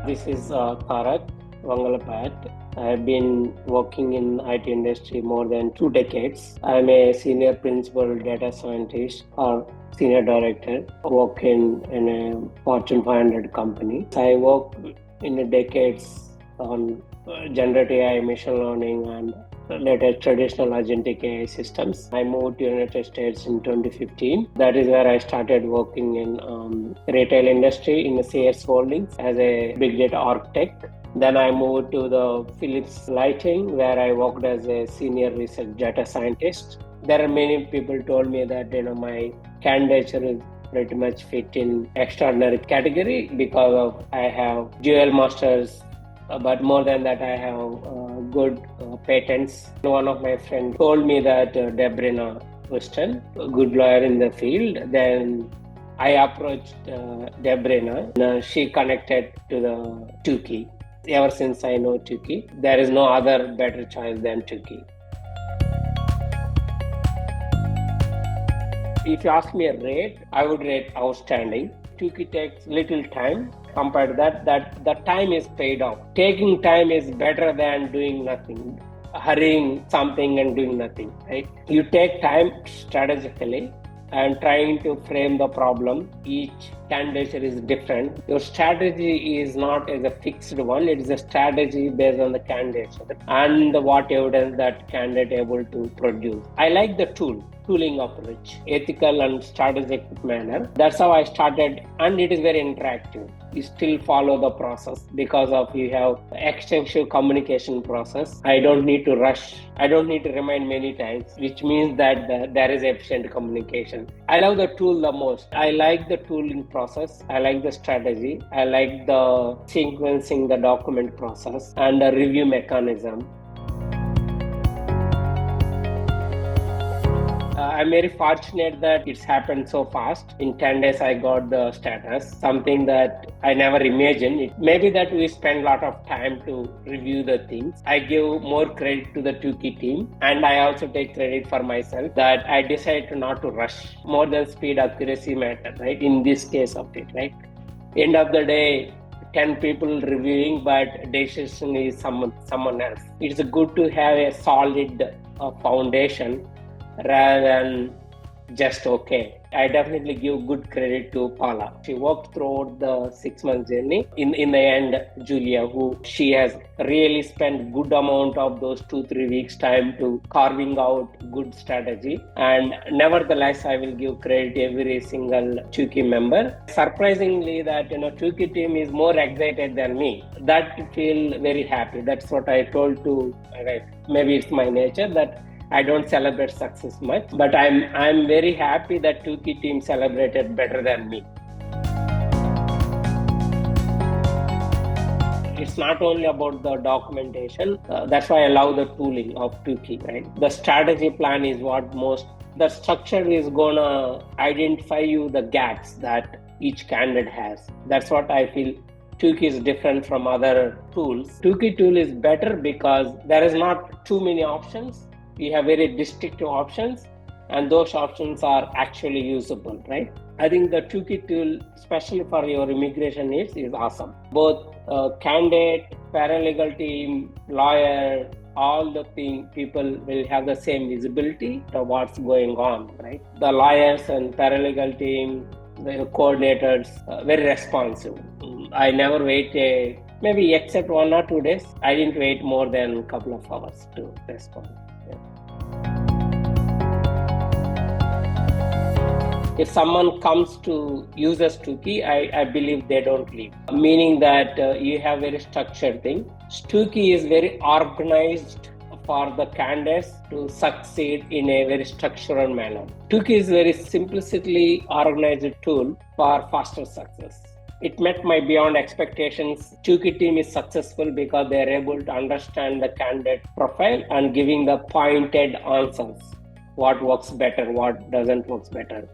This is Tharak Vangalapat. I've been working in IT industry more than 2 decades. I'm a senior principal data scientist or senior director working in a Fortune 500 company. I work in the decades on generative AI, machine learning, and later traditional agentic AI systems. I moved to United States in 2015. That is where I started working in retail industry in the CS Holdings as a big data architect. Then I moved to the Philips Lighting, where I worked as a senior research data scientist. There are many people told me that my candidature is pretty much fit in extraordinary category because of I have dual masters, but more than that I have good patents. One of my friends told me that Debrina Weston, a good lawyer in the field. Then I approached Debrina. She connected to the Tukki. Ever since I know Tukki, there is no other better choice than Tukki. If you ask me a rate, I would rate outstanding. Tukki takes little time. Compared to that the time is paid off. Taking time is better than doing nothing, hurrying something and doing nothing, right? You take time strategically and trying to frame the problem. Each candidature is different. Your strategy is not as a fixed one. It is a strategy based on the candidature and what evidence that candidate able to produce. I like the tooling approach, ethical and strategic manner. That's how I started, and it is very interactive. You still follow the process because of you have extensive communication process. I don't need to rush. I don't need to remind many times, which means that there is efficient communication. I love the tool the most. I like the tooling process. I like the strategy. I like the sequencing the document process and the review mechanism. I'm very fortunate that it's happened so fast. In 10 days, I got the status, something that I never imagined. It may be that we spend a lot of time to review the things. I give more credit to the Tukki team, and I also take credit for myself that I decided not to rush. More than speed, accuracy matter, right? In this case of it, right? End of the day, 10 people reviewing, but decision is someone else. It's good to have a solid foundation rather than just okay. I definitely give good credit to Paula. She worked throughout the 6 month journey. In the end, Julia, she has really spent good amount of those 2-3 weeks time to carving out good strategy. And nevertheless, I will give credit to every single Tukki member. Surprisingly, that Tukki team is more excited than me. That feel very happy. That's what I told to. Maybe it's my nature that I don't celebrate success much, but I'm very happy that Tukki team celebrated better than me. It's not only about the documentation. That's why I love the tooling of Tukki, right? The strategy plan is what most. The structure is gonna identify you the gaps that each candidate has. That's what I feel. Tukki is different from other tools. Tukki tool is better because there is not too many options. We have very distinctive options, and those options are actually usable, right? I think the Tukki tool, especially for your immigration needs, is awesome. Both candidate, paralegal team, lawyer, all the people will have the same visibility to what's going on, right? The lawyers and paralegal team, the coordinators, very responsive. I never wait maybe except 1 or 2 days. I didn't wait more than a couple of hours to respond. If someone comes to use us Tukki, I believe they don't leave. Meaning that you have very structured thing. Tukki is very organized for the candidates to succeed in a very structured manner. Tukki is very simplistically organized tool for faster success. It met my beyond expectations. Tukki team is successful because they are able to understand the candidate profile and giving the pointed answers. What works better, what doesn't work better.